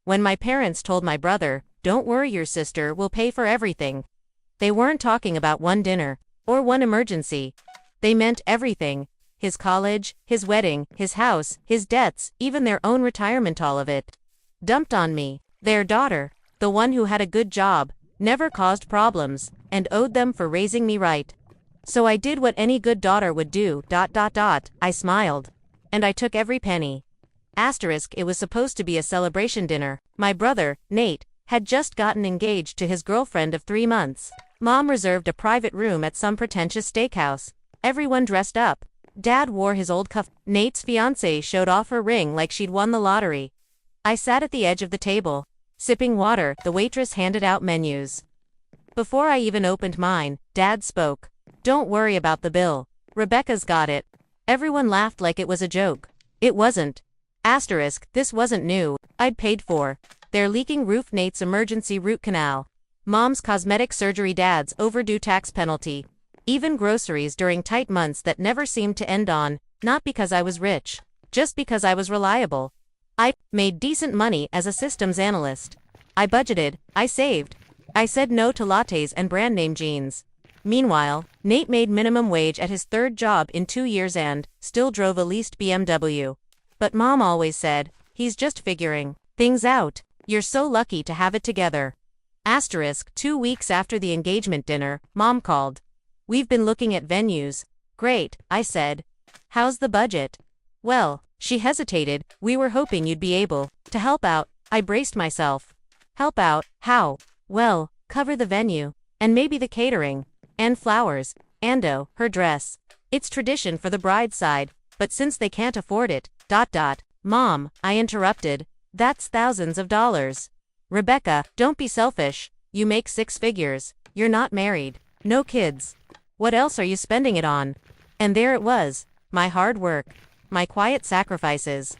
When my parents told my brother, "Don't worry, your sister will pay for everything," they weren't talking about one dinner or one emergency. They meant everything. His college, his wedding, his house, his debts, even their own retirement, all of it. Dumped on me. Their daughter, the one who had a good job, never caused problems, and owed them for raising me right. So I did what any good daughter would do. I smiled. And I took every penny. It was supposed to be a celebration dinner. My brother, Nate, had just gotten engaged to his girlfriend of 3 months. Mom reserved a private room at some pretentious steakhouse. Everyone dressed up. Dad wore his old cuff. Nate's fiancée showed off her ring like she'd won the lottery. I sat at the edge of the table, sipping water. The waitress handed out menus. Before I even opened mine, Dad spoke. "Don't worry about the bill. Rebecca's got it." Everyone laughed like it was a joke. It wasn't. This wasn't new. I'd paid for their leaking roof, Nate's emergency root canal, Mom's cosmetic surgery, Dad's overdue tax penalty, even groceries during tight months that never seemed to end on, not because I was rich, just because I was reliable. I made decent money as a systems analyst. I budgeted, I saved. I said no to lattes and brand name jeans. Meanwhile, Nate made minimum wage at his 3rd job in 2 years and still drove a leased BMW. But Mom always said, "He's just figuring things out. You're so lucky to have it together." 2 weeks after the engagement dinner, Mom called. "We've been looking at venues." "Great," I said. "How's the budget?" "Well," she hesitated, "we were hoping you'd be able to help out." I braced myself. "Help out? How?" "Well, cover the venue. And maybe the catering. And flowers. And her dress. It's tradition for the bride's side, but since they can't afford it, Mom," I interrupted, "that's thousands of dollars." "Rebecca, don't be selfish. You make 6 figures. You're not married. No kids. What else are you spending it on?" And there it was. My hard work. My quiet sacrifices.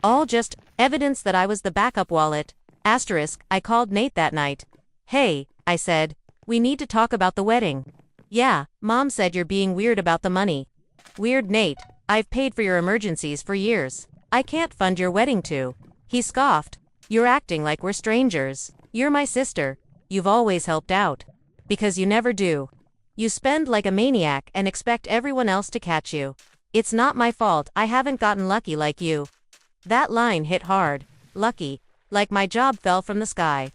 All just evidence that I was the backup wallet. I called Nate that night. "Hey," I said, "we need to talk about the wedding." "Yeah," Mom said, "you're being weird about the money." "Weird, Nate? I've paid for your emergencies for years. I can't fund your wedding too." He scoffed. "You're acting like we're strangers. You're my sister. You've always helped out. Because you never do. You spend like a maniac and expect everyone else to catch you. It's not my fault I haven't gotten lucky like you." That line hit hard. Lucky. Like my job fell from the sky.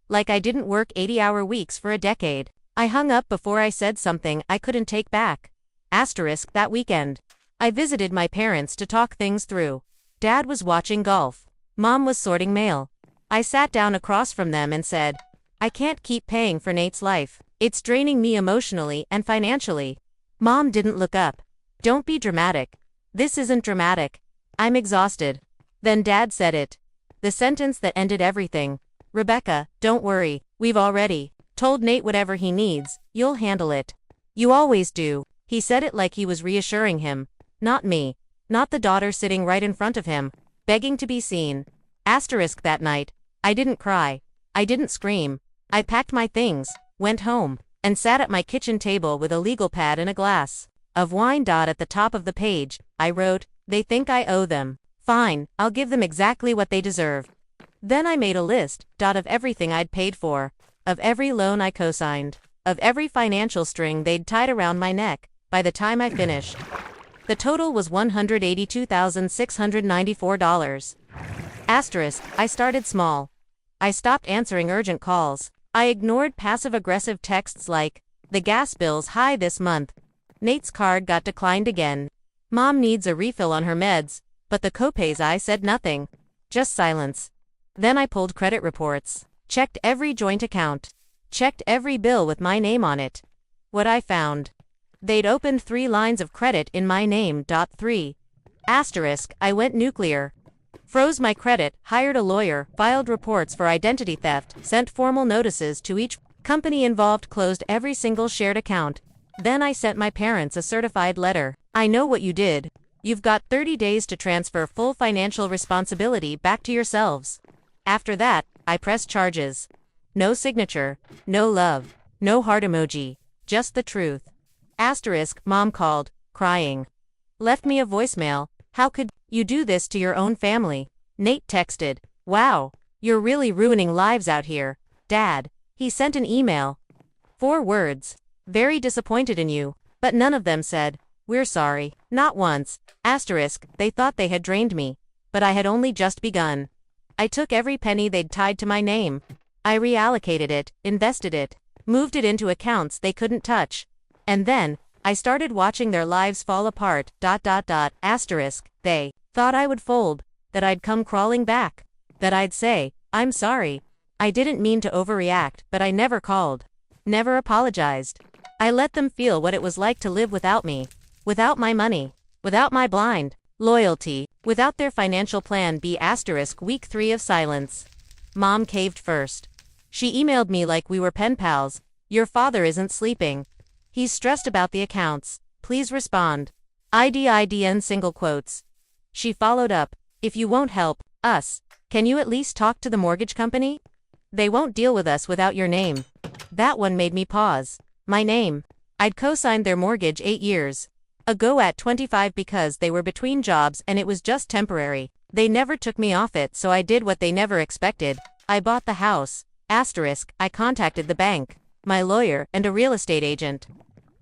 Like I didn't work 80-hour weeks for a decade. I hung up before I said something I couldn't take back. That weekend, I visited my parents to talk things through. Dad was watching golf. Mom was sorting mail. I sat down across from them and said, "I can't keep paying for Nate's life. It's draining me emotionally and financially." Mom didn't look up. "Don't be dramatic." "This isn't dramatic. I'm exhausted." Then Dad said it. The sentence that ended everything. "Rebecca, don't worry. We've already told Nate whatever he needs, you'll handle it. You always do." He said it like he was reassuring him. Not me. Not the daughter sitting right in front of him, begging to be seen. That night, I didn't cry. I didn't scream. I packed my things, went home, and sat at my kitchen table with a legal pad and a glass of wine. At the top of the page, I wrote, "They think I owe them. Fine, I'll give them exactly what they deserve." Then I made a list, of everything I'd paid for, of every loan I co-signed, of every financial string they'd tied around my neck. By the time I finished, the total was $182,694. I started small. I stopped answering urgent calls. I ignored passive-aggressive texts like, "The gas bill's high this month." Nate's card got declined again. Mom needs a refill on her meds, but the copays. I said nothing. Just silence. Then I pulled credit reports, checked every joint account, checked every bill with my name on it. What I found? They'd opened 3 lines of credit in my name. 3. I went nuclear. Froze my credit, hired a lawyer, filed reports for identity theft, sent formal notices to each company involved, closed every single shared account. Then I sent my parents a certified letter. "I know what you did. You've got 30 days to transfer full financial responsibility back to yourselves." After that, I pressed charges. No signature, no love, no heart emoji, just the truth. Mom called, crying. Left me a voicemail. "How could you do this to your own family?" Nate texted, "Wow, You're really ruining lives out here, Dad. He sent an email. 4 words. Very disappointed in you. But none of them said, we're sorry. Not once. Asterisk, they thought they had drained me. But I had only just begun. I took every penny they'd tied to my name. I reallocated it, invested it, moved it into accounts they couldn't touch. And then, I started watching their lives fall apart. Asterisk, they thought I would fold, that I'd come crawling back, that I'd say, I'm sorry. I didn't mean to overreact, but I never called. Never apologized. I let them feel what it was like to live without me, without my money, without my blind loyalty, without their financial plan B asterisk week 3 of silence. Mom caved first. She emailed me like we were pen pals. Your father isn't sleeping. He's stressed about the accounts. Please respond. IDIDN single quotes. She followed up. If you won't help us, can you at least talk to the mortgage company? They won't deal with us without your name. That one made me pause. My name. I'd co-signed their mortgage 8 years ago at 25 because they were between jobs and it was just temporary. They never took me off it, so I did what they never expected. I bought the house. Asterisk, I contacted the bank, my lawyer, and a real estate agent.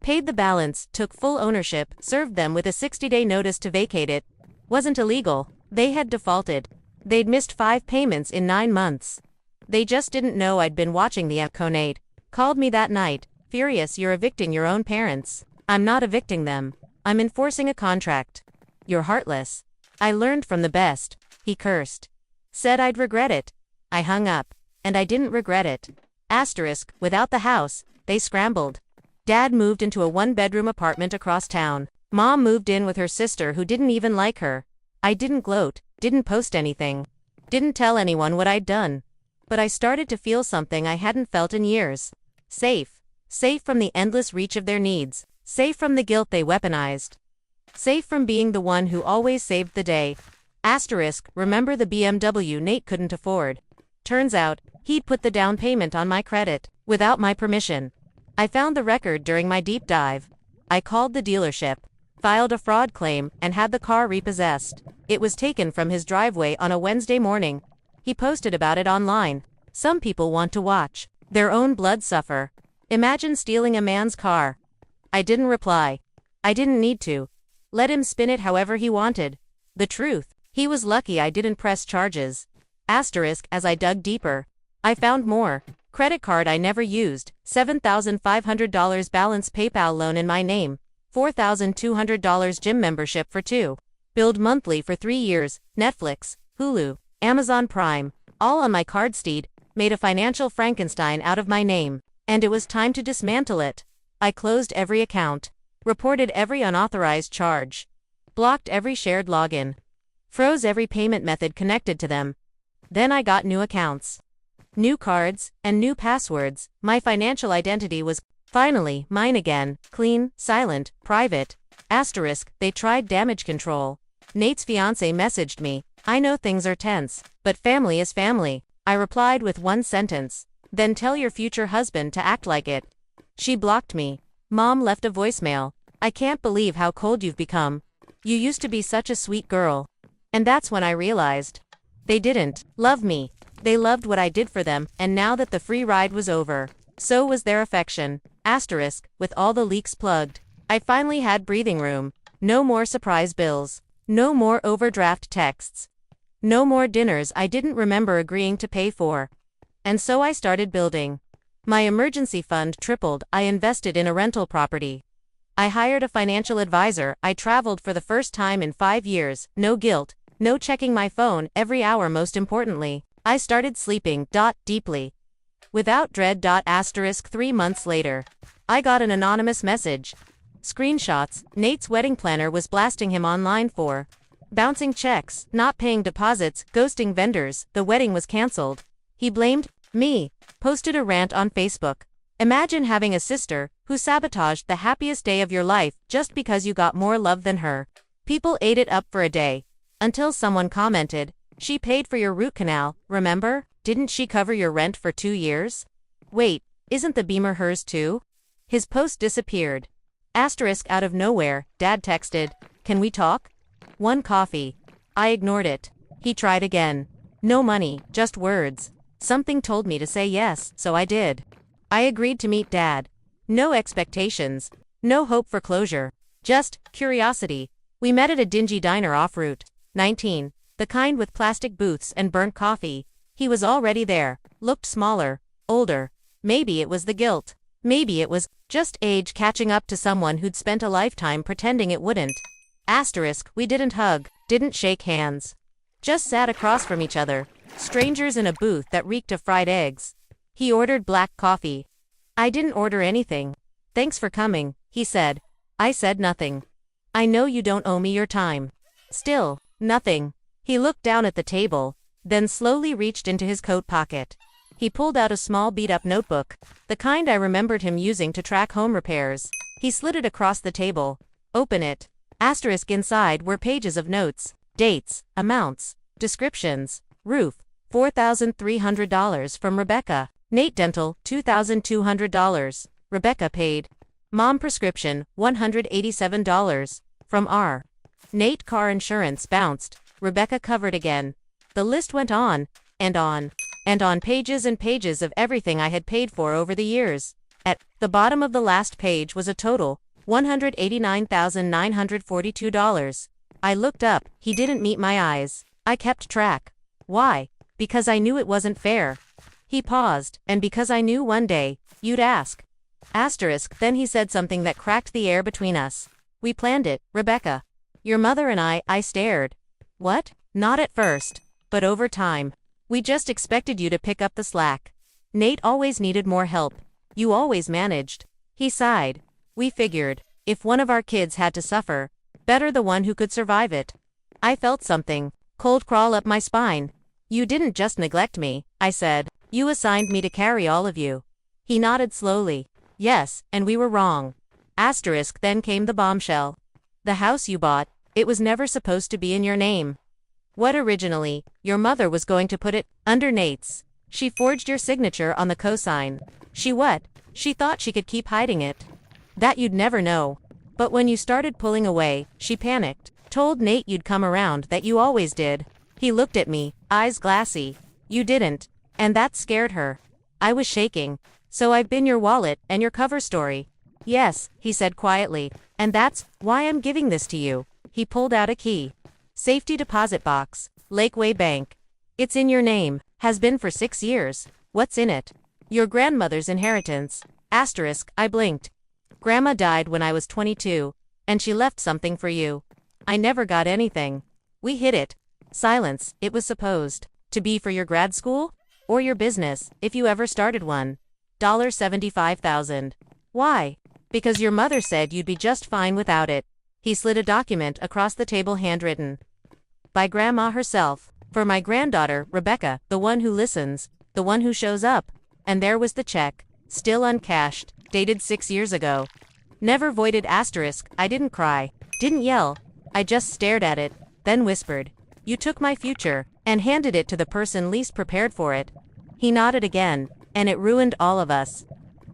Paid the balance, took full ownership, served them with a 60-day notice to vacate it. Wasn't illegal. They had defaulted. They'd missed 5 payments in 9 months. They just didn't know I'd been watching the Conate. Called me that night. Furious, you're evicting your own parents. I'm not evicting them. I'm enforcing a contract. You're heartless. I learned from the best. He cursed. Said I'd regret it. I hung up. And I didn't regret it. Asterisk, without the house, they scrambled. Dad moved into a 1-bedroom apartment across town. Mom moved in with her sister who didn't even like her. I didn't gloat, didn't post anything. Didn't tell anyone what I'd done. But I started to feel something I hadn't felt in years. Safe. Safe from the endless reach of their needs. Safe from the guilt they weaponized. Safe from being the one who always saved the day. Asterisk, remember the BMW Nate couldn't afford. Turns out, he'd put the down payment on my credit, without my permission. I found the record during my deep dive. I called the dealership, filed a fraud claim, and had the car repossessed. It was taken from his driveway on a Wednesday morning. He posted about it online. Some people want to watch their own blood suffer. Imagine stealing a man's car. I didn't reply. I didn't need to. Let him spin it however he wanted. The truth, he was lucky I didn't press charges. Asterisk, as I dug deeper, I found more. Credit card I never used, $7,500 balance PayPal loan in my name, $4,200 gym membership for 2. Billed monthly for 3 years, Netflix, Hulu, Amazon Prime, all on my cardsteed, made a financial Frankenstein out of my name. And it was time to dismantle it. I closed every account, reported every unauthorized charge, blocked every shared login, froze every payment method connected to them. Then I got new accounts, new cards, and new passwords. My financial identity was finally mine again, clean, silent, private. Asterisk, they tried damage control. Nate's fiance messaged me, I know things are tense, but family is family. I replied with one sentence. Then tell your future husband to act like it. She blocked me. Mom left a voicemail. I can't believe how cold you've become. You used to be such a sweet girl. And that's when I realized. They didn't love me. They loved what I did for them, and now that the free ride was over, so was their affection. Asterisk, with all the leaks plugged, I finally had breathing room. No more surprise bills. No more overdraft texts. No more dinners I didn't remember agreeing to pay for. And so I started building. My emergency fund tripled. I invested in a rental property. I hired a financial advisor. I traveled for the first time in 5 years. No guilt. No checking my phone every hour. Most importantly, I started sleeping deeply. Without dread. Asterisk 3 months later, I got an anonymous message. Screenshots. Nate's wedding planner was blasting him online for bouncing checks, not paying deposits, ghosting vendors. The wedding was canceled. He blamed me. Posted a rant on Facebook. Imagine having a sister who sabotaged the happiest day of your life just because you got more love than her. People ate it up for a day. Until someone commented, she paid for your root canal, remember? Didn't she cover your rent for 2 years? Wait, isn't the Beamer hers too? His post disappeared. Asterisk out of nowhere, Dad texted, can we talk? 1 coffee. I ignored it. He tried again. No money, just words. Something told me to say yes, so I did. I agreed to meet Dad. No expectations. No hope for closure. Just curiosity. We met at a dingy diner off Route 19, the kind with plastic booths and burnt coffee. He was already there, looked smaller, older. Maybe it was the guilt. Maybe it was just age catching up to someone who'd spent a lifetime pretending it wouldn't. Asterisk, we didn't hug, didn't shake hands. Just sat across from each other, strangers in a booth that reeked of fried eggs. He ordered black coffee. I didn't order anything. Thanks for coming, he said. I said nothing. I know you don't owe me your time. Still, nothing. He looked down at the table, then slowly reached into his coat pocket. He pulled out a small beat-up notebook, the kind I remembered him using to track home repairs. He slid it across the table. Open it. Asterisk inside were pages of notes, dates, amounts, descriptions. Roof, $4,300 from Rebecca. Nate Dental, $2,200. Rebecca paid. Mom prescription, $187. From R. Nate car insurance bounced. Rebecca covered again. The list went on, and on, and on, pages and pages of everything I had paid for over the years. At the bottom of the last page was a total, $189,942. I looked up. He didn't meet my eyes. I kept track. Why? Because I knew it wasn't fair. He paused, and because I knew one day, you'd ask. Asterisk, then he said something that cracked the air between us. We planned it, Rebecca. Your mother and I stared. What? Not at first. But over time. We just expected you to pick up the slack. Nate always needed more help. You always managed. He sighed. We figured, if one of our kids had to suffer, better the one who could survive it. I felt something, cold crawl up my spine. You didn't just neglect me, I said. You assigned me to carry all of you. He nodded slowly. Yes, and we were wrong. Asterisk, then came the bombshell. The house you bought, it was never supposed to be in your name. What originally, your mother was going to put it under Nate's. She forged your signature on the cosign. She what? She thought she could keep hiding it. That you'd never know. But when you started pulling away, she panicked. Told Nate you'd come around, that you always did. He looked at me, eyes glassy. You didn't. And that scared her. I was shaking. So I've been your wallet and your cover story. Yes, he said quietly. And that's why I'm giving this to you. He pulled out a key. Safety deposit box, Lakeway Bank. It's in your name, has been for 6 years. What's in it? Your grandmother's inheritance. Asterisk, I blinked. Grandma died when I was 22, and she left something for you. I never got anything. We hid it. Silence, it was supposed to be for your grad school? Or your business, if you ever started one. $75,000. Why? Because your mother said you'd be just fine without it. He slid a document across the table, handwritten. By Grandma herself. For my granddaughter, Rebecca, the one who listens, the one who shows up. And there was the check, still uncashed, dated 6 years ago. Never voided. Asterisk, I didn't cry, didn't yell. I just stared at it, then whispered. You took my future, and handed it to the person least prepared for it. He nodded again, and it ruined all of us.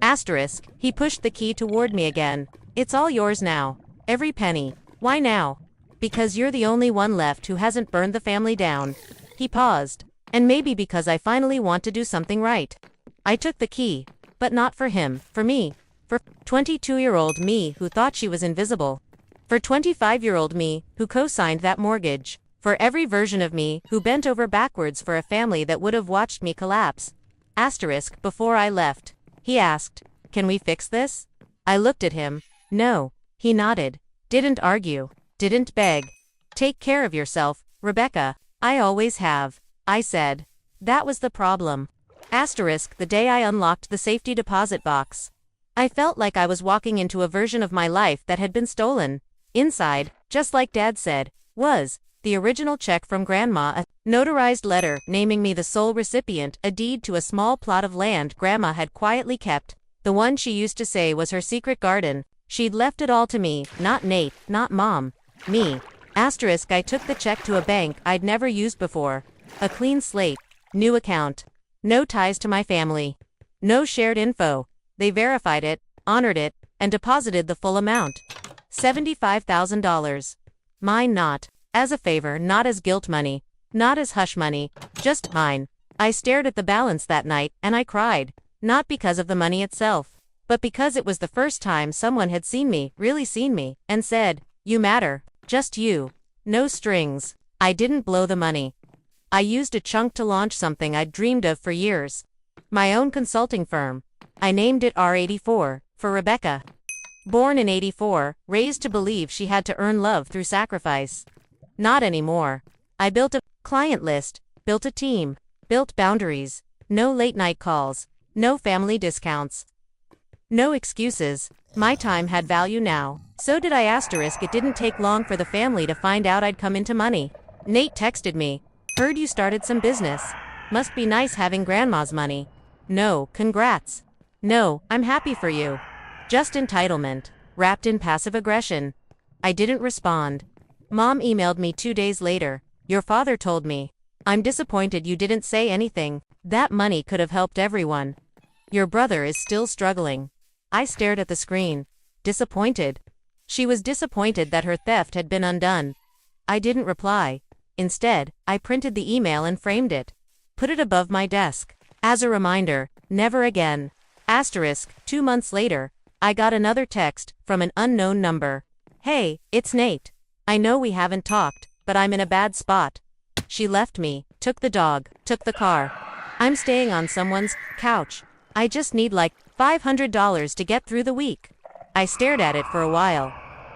Asterisk, he pushed the key toward me again. It's all yours now. Every penny. Why now? Because you're the only one left who hasn't burned the family down. He paused. And maybe because I finally want to do something right. I took the key. But not for him, for me. For 22-year-old me who thought she was invisible. For 25-year-old me who co-signed that mortgage. For every version of me who bent over backwards for a family that would have watched me collapse. Asterisk, before I left. He asked, can we fix this? I looked at him. No. He nodded. Didn't argue. Didn't beg. Take care of yourself, Rebecca. I always have. I said. That was the problem. Asterisk, the day I unlocked the safety deposit box. I felt like I was walking into a version of my life that had been stolen. Inside, just like Dad said, was the original check from Grandma, a notarized letter naming me the sole recipient, a deed to a small plot of land Grandma had quietly kept, the one she used to say was her secret garden. She'd left it all to me, not Nate, not Mom. Me. Asterisk, I took the check to a bank I'd never used before. A clean slate. New account. No ties to my family. No shared info. They verified it, honored it, and deposited the full amount. $75,000. Mine not. As a favor, not as guilt money. Not as hush money, just mine. I stared at the balance that night, and I cried. Not because of the money itself, but because it was the first time someone had seen me, really seen me, and said, "You matter. Just you. No strings." I didn't blow the money. I used a chunk to launch something I'd dreamed of for years. My own consulting firm. I named it R84, for Rebecca. Born in '84, raised to believe she had to earn love through sacrifice. Not anymore. I built a client list, built a team, built boundaries, no late night calls, no family discounts. No excuses. My time had value now. So did I. It didn't take long for the family to find out I'd come into money. Nate texted me. "Heard you started some business. Must be nice having grandma's money." No, congrats. No, I'm happy for you. Just entitlement, wrapped in passive aggression. I didn't respond. Mom emailed me 2 days later. "Your father told me. I'm disappointed you didn't say anything. That money could have helped everyone. Your brother is still struggling." I stared at the screen. Disappointed. She was disappointed that her theft had been undone. I didn't reply. Instead, I printed the email and framed it. Put it above my desk. As a reminder, never again. 2 months later, I got another text from an unknown number. "Hey, it's Nate. I know we haven't talked, but I'm in a bad spot." She left me, took the dog, took the car. "I'm staying on someone's couch. I just need like $500 to get through the week." I stared at it for a while.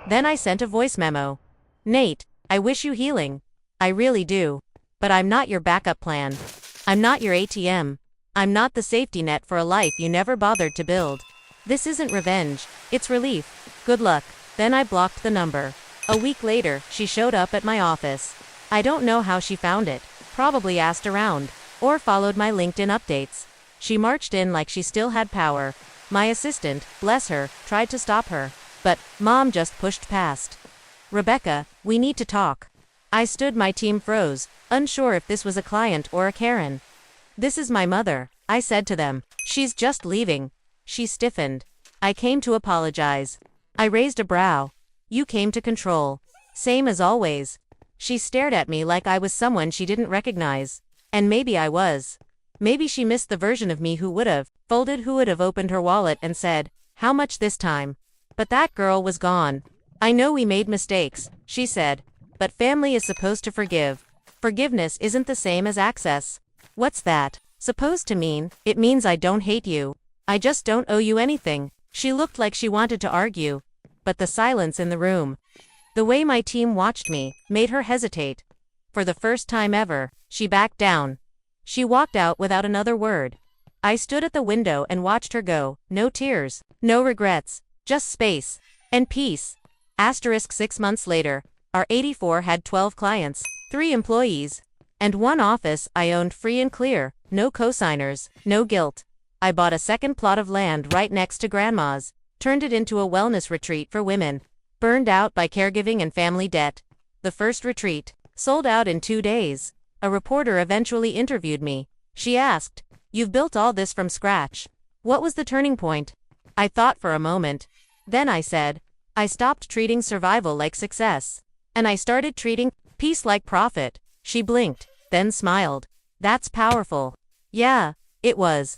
Then I sent a voice memo. "Nate, I wish you healing. I really do. But I'm not your backup plan. I'm not your ATM. I'm not the safety net for a life you never bothered to build. This isn't revenge, it's relief. Good luck." Then I blocked the number. A week later, she showed up at my office. I don't know how she found it. Probably asked around. Or followed my LinkedIn updates. She marched in like she still had power. My assistant, bless her, tried to stop her. But Mom just pushed past. "Rebecca, we need to talk." I stood. My team froze, unsure if this was a client or a Karen. "This is my mother," I said to them. "She's just leaving." She stiffened. I came to apologize. I raised a brow. "You came to control. Same as always." She stared at me like I was someone she didn't recognize. And maybe I was. Maybe she missed the version of me who would have opened her wallet and said, "How much this time?" But that girl was gone. "I know we made mistakes," she said. "But family is supposed to forgive. Forgiveness isn't the same as access." "What's that supposed to mean?" "It means I don't hate you. I just don't owe you anything." She looked like she wanted to argue. But the silence in the room, the way my team watched me, made her hesitate. For the first time ever, she backed down. She walked out without another word. I stood at the window and watched her go. No tears, no regrets, just space and peace. 6 months later, our 84 had 12 clients, 3 employees, and 1 office I owned free and clear, no cosigners, no guilt. I bought a second plot of land right next to Grandma's, turned it into a wellness retreat for women, burned out by caregiving and family debt. The first retreat sold out in 2 days. A reporter eventually interviewed me. She asked, "You've built all this from scratch. What was the turning point?" I thought for a moment. Then I said, "I stopped treating survival like success. And I started treating peace like profit." She blinked, then smiled. "That's powerful." Yeah, it was.